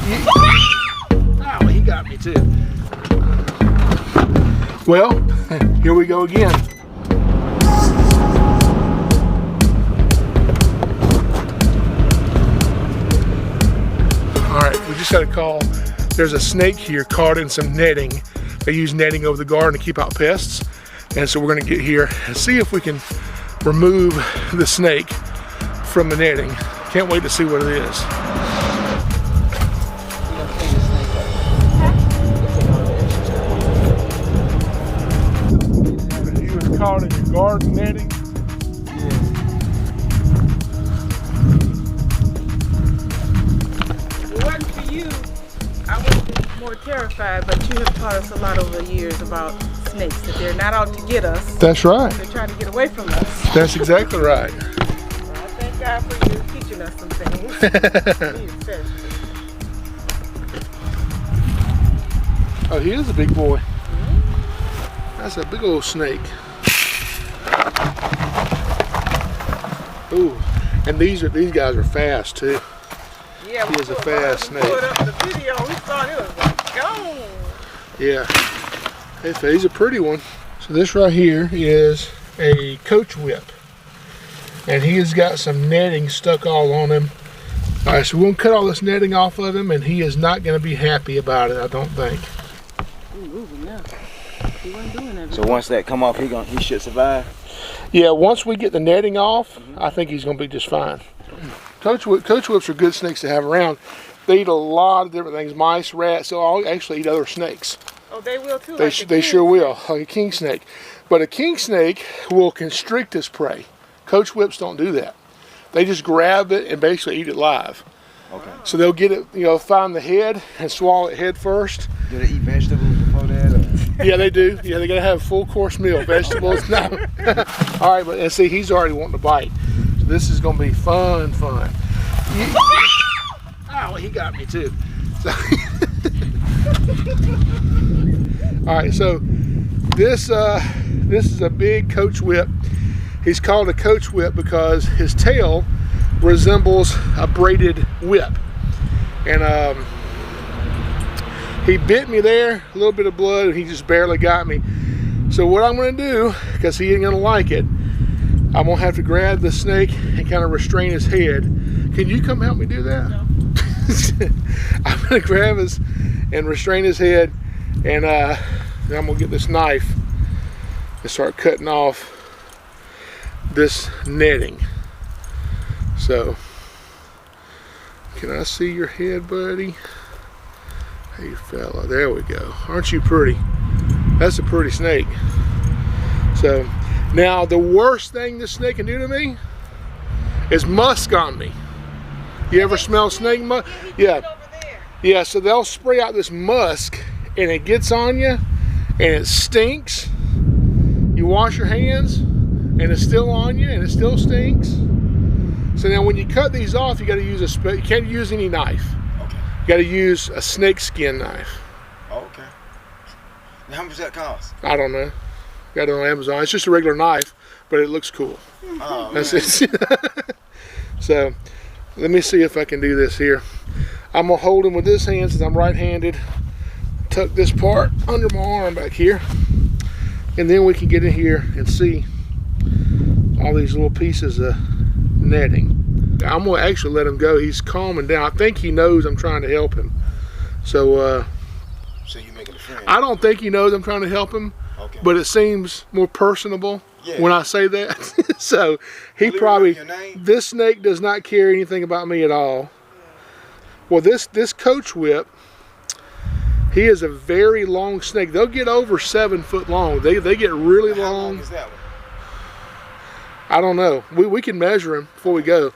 Oh, he got me too. Well, here we go again. All right, we just got a call. There's a snake here caught in some netting. They use netting over the garden to keep out pests. And so we're gonna get here and see if we can remove the snake from the netting. Can't wait to see what it is. He was caught in your garden netting. If it wasn't for you, I would be more terrified, but you have taught us a lot over the years about snakes, that they're not out to get us. That's right. They're trying to get away from us. That's exactly right. Well, I thank God for you teaching us some things. Me especially. Oh, he is a big boy. That's a big old snake. Ooh, and these guys are fast too. Yeah, he is a fast snake. We put up the video, we thought it was gone. Yeah, he's a pretty one. So this right here is a coach whip, and he has got some netting stuck all on him. All right, so we're gonna cut all this netting off of him, and he is not gonna be happy about it, I don't think. He wasn't doing that. So once that come off, he should survive? Yeah, once we get the netting off, I think he's gonna be just fine. Coach whips are good snakes to have around. They eat a lot of different things, mice, rats, so I'll actually eat other snakes. Oh, they will too? They sure will, like a king snake. But a king snake will constrict his prey. Coach whips don't do that. They just grab it and basically eat it live. Okay. So they'll get it, find the head and swallow it head first. Do they eat vegetables before that? Or? Yeah, they do. Yeah, they gotta have a full course meal. Vegetables, no. All right, and see, he's already wanting to bite. So this is gonna be fun. Oh, he got me too. So all right, so this is a big coach whip. He's called a coach whip because his tail resembles a braided whip, and he bit me there, a little bit of blood, and he just barely got me. So what I'm going to do, because he ain't going to like it, I'm going to have to grab the snake and kind of restrain his head. Can you come help me do that? No. I'm going to grab his and restrain his head, and then I'm going to get this knife and start cutting off this netting. So, can I see your head, buddy? Hey, fella, there we go. Aren't you pretty? That's a pretty snake. So, now the worst thing this snake can do to me is musk on me. You ever smell snake musk? Yeah. Yeah, so they'll spray out this musk and it gets on you and it stinks. You wash your hands and it's still on you and it still stinks. So now when you cut these off, you got to use you can't use any knife. Okay. You got to use a snake skin knife. Okay. Now how much does that cost? I don't know. Got it on Amazon. It's just a regular knife, but it looks cool. Oh, that's it. So let me see if I can do this here. I'm gonna hold him with this hand since I'm right-handed. Tuck this part under my arm back here, and then we can get in here and see all these little pieces of netting. I'm gonna actually let him go. He's calming down. I think he knows I'm trying to help him. So you making a friend? I don't think he knows I'm trying to help him, okay. But it seems more personable when I say that. So he probably, this snake does not care anything about me at all. Well, this coach whip, he is a very long snake. They'll get over 7 foot long. They get really long. How long is that one? I don't know. We can measure them before we go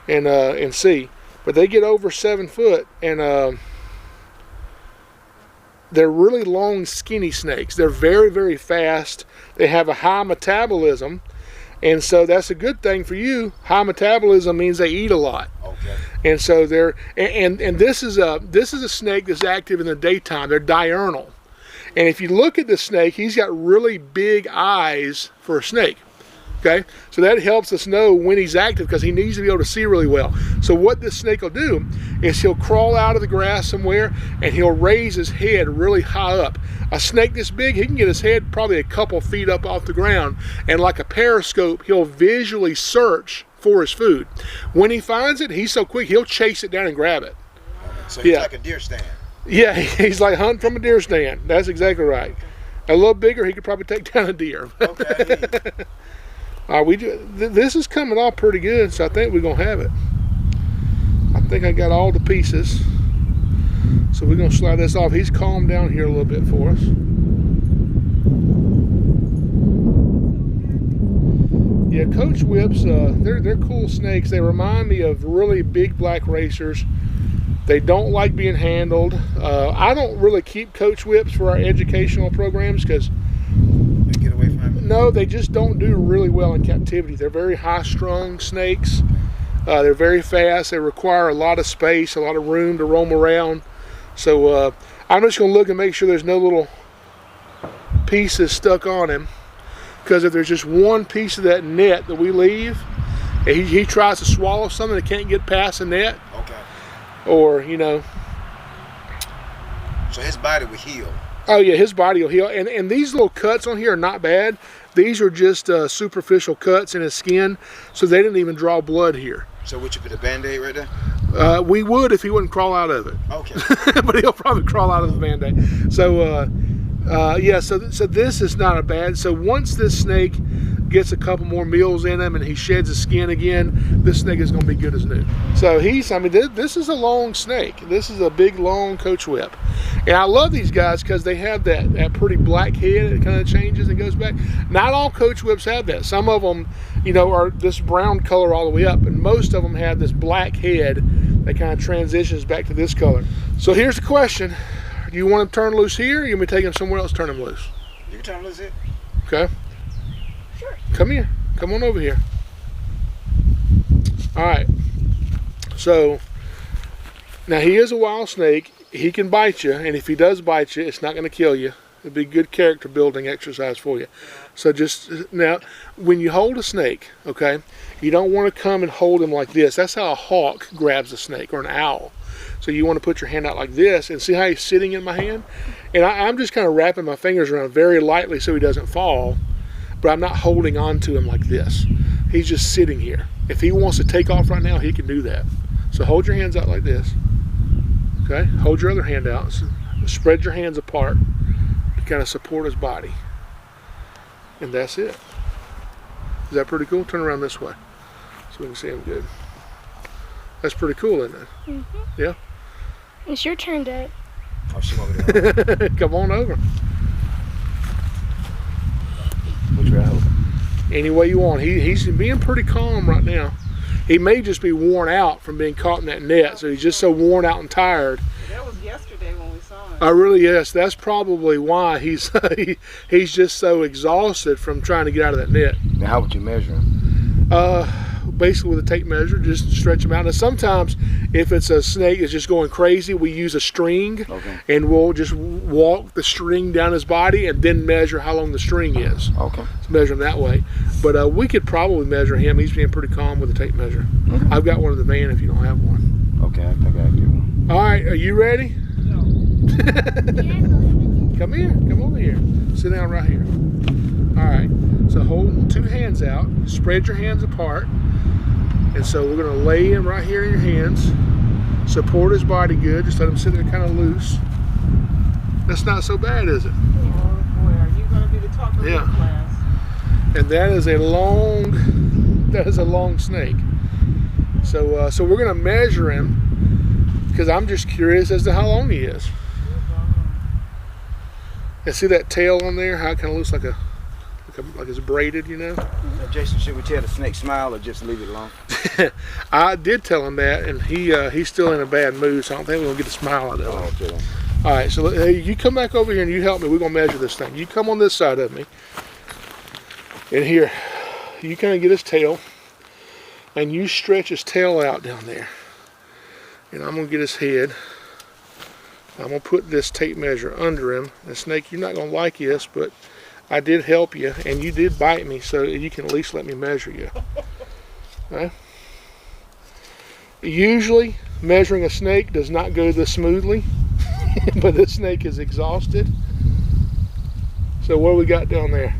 and see. But they get over 7 foot, and they're really long, skinny snakes. They're very, very fast. They have a high metabolism, and so that's a good thing for you. High metabolism means they eat a lot. Okay. And so they're and this is a snake that's active in the daytime. They're diurnal, and if you look at the snake, he's got really big eyes for a snake. Okay, so that helps us know when he's active because he needs to be able to see really well. So what this snake will do is he'll crawl out of the grass somewhere and he'll raise his head really high up. A snake this big, he can get his head probably a couple feet up off the ground, and like a periscope, he'll visually search for his food. When he finds it, he's so quick, he'll chase it down and grab it. So he's like a deer stand. Yeah, he's like hunting from a deer stand. That's exactly right. A little bigger, he could probably take down a deer. Okay. This is coming off pretty good, so I think we're gonna have it. I think I got all the pieces, so we're gonna slide this off. He's calmed down here a little bit for us. Yeah, Coach Whips, they're cool snakes. They remind me of really big black racers. They don't like being handled. I don't really keep Coach Whips for our educational programs because Get away from him. no, they just don't do really well in captivity. They're very high-strung snakes. They're very fast. They require a lot of space, a lot of room to roam around. So I'm just going to look and make sure there's no little pieces stuck on him. Because if there's just one piece of that net that we leave, he tries to swallow something that can't get past the net. Okay. Or, you know. So his body would heal. Oh yeah, his body will heal. And these little cuts on here are not bad. These are just superficial cuts in his skin, so they didn't even draw blood here. So would you put a Band-Aid right there? We would if he wouldn't crawl out of it. Okay. But he'll probably crawl out of the Band-Aid. So yeah, so this is not a bad. So once this snake gets a couple more meals in him and he sheds his skin again, this snake is going to be good as new. So this is a long snake. This is a big, long Coach Whip. And I love these guys because they have that pretty black head. It kind of changes and goes back. Not all Coach Whips have that. Some of them, you know, are this brown color all the way up, and most of them have this black head that kind of transitions back to this color. So here's the question. Do you want him turned loose here, or you want me to take him somewhere else, turn him loose? You can turn him loose here. Okay. Sure. Come here. Come on over here. All right. So now he is a wild snake. He can bite you, and if he does bite you, it's not going to kill you. It'd be good character building exercise for you. So just now, when you hold a snake, okay, you don't want to come and hold him like this. That's how a hawk grabs a snake, or an owl. So you want to put your hand out like this, and see how he's sitting in my hand? And I'm just kind of wrapping my fingers around very lightly so he doesn't fall, but I'm not holding on to him like this. He's just sitting here. If he wants to take off right now, he can do that. So hold your hands out like this. Okay, hold your other hand out. So spread your hands apart to kind of support his body. And that's it. Is that pretty cool? Turn around this way so we can see him good. That's pretty cool, isn't it? Mm-hmm. Yeah? It's your turn, Dad. Oh, she over there. Come on over. Which way I hope? Any way you want. He's being pretty calm right now. He may just be worn out from being caught in that net, so he's just so worn out and tired. That was yesterday when we saw him. Yes, that's probably why he's he's just so exhausted from trying to get out of that net. Now, how would you measure him? Basically with a tape measure, just stretch him out. And sometimes if it's a snake that's just going crazy, we use a string, Okay. and we'll just walk the string down his body and then measure how long the string is. Okay. To measure him that way. But we could probably measure him. He's being pretty calm with a tape measure. Okay. I've got one in the van if you don't have one. Okay, I think I can get one. All right, are you ready? No. Come here, come over here. Sit down right here. All right, so hold two hands out, spread your hands apart. And so we're gonna lay him right here in your hands. Support his body good, just let him sit there kind of loose. That's not so bad, is it? Oh boy, are you going to be the talk of Yeah. the class? And that is a long snake. So so we're gonna measure him because I'm just curious as to how long he is. And see that tail on there, how it kind of looks like it's braided, you know? Jason, should we tell the snake smile or just leave it alone? I did tell him that, and he's still in a bad mood, so I don't think we're gonna get a smile out of him. Oh, okay. All right, so hey, you come back over here and you help me. We're gonna measure this thing. You come on this side of me, and here, you kind of get his tail, and you stretch his tail out down there. And I'm gonna get his head. I'm gonna put this tape measure under him. And Snake, you're not gonna like this, but I did help you, and you did bite me, so you can at least let me measure you. Okay? Usually, measuring a snake does not go this smoothly, but this snake is exhausted. So what do we got down there?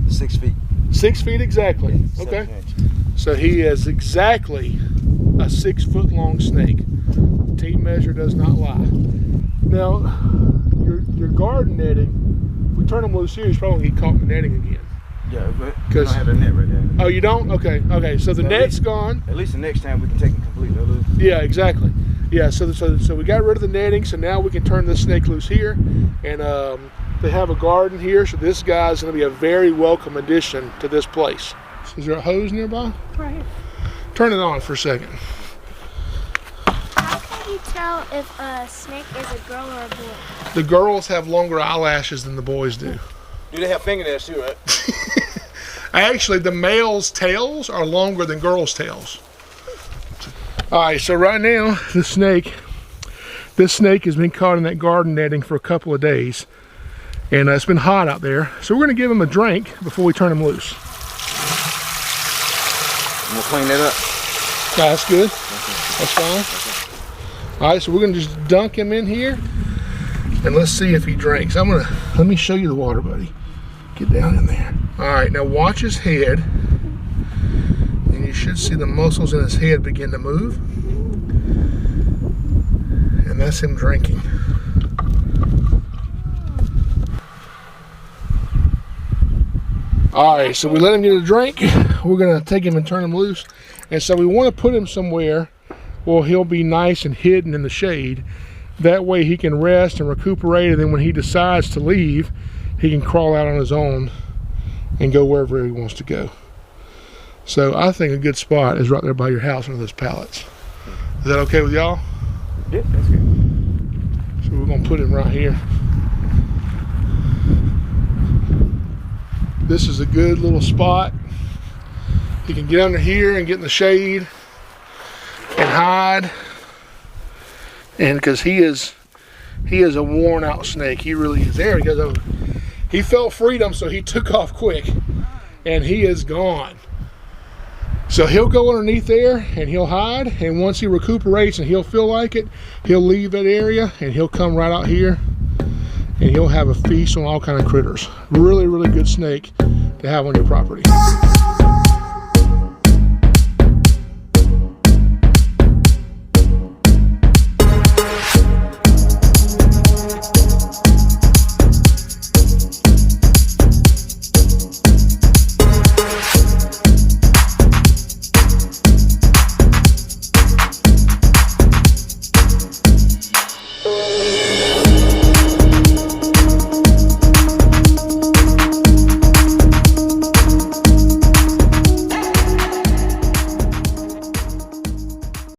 6 feet. 6 feet exactly. Yeah, Okay. 7 inches. So he is exactly a 6 foot long snake. Tape measure does not lie. Now, your garden netting, we turn him loose here, he's probably gonna get caught in the netting again. Yeah, but we don't have the net right there. Oh, you don't? Okay, okay. So the net's gone. At least the next time we can take it completely loose. Yeah, exactly. Yeah, so we got rid of the netting, so now we can turn this snake loose here. And they have a garden here, so this guy's gonna be a very welcome addition to this place. Is there a hose nearby? Right here. Turn it on for a second. How can you tell if a snake is a girl or a boy? The girls have longer eyelashes than the boys do. Do they have fingernails too, right? Actually, the male's tails are longer than girls' tails. All right, so right now, this snake has been caught in that garden netting for a couple of days. And it's been hot out there. So we're gonna give him a drink before we turn him loose. We'll clean that up. Yeah, that's good. That's fine. All right, so we're gonna just dunk him in here and let's see if he drinks. Let me show you the water, buddy. Get down in there. All right, now watch his head. And you should see the muscles in his head begin to move. And that's him drinking. All right, so we let him get a drink. We're gonna take him and turn him loose. And so we wanna put him somewhere where he'll be nice and hidden in the shade. That way he can rest and recuperate, and then when he decides to leave, he can crawl out on his own and go wherever he wants to go. So I think a good spot is right there by your house under those pallets. Is that okay with y'all? Yeah, that's good. So we're gonna put him right here. This is a good little spot. He can get under here and get in the shade and hide. And because he is a worn out snake. He really is. There he goes. He felt freedom, so he took off quick. And he is gone. So he'll go underneath there and he'll hide. And once he recuperates and he'll feel like it, he'll leave that area and he'll come right out here. And he'll have a feast on all kind of critters. Really, really good snake to have on your property.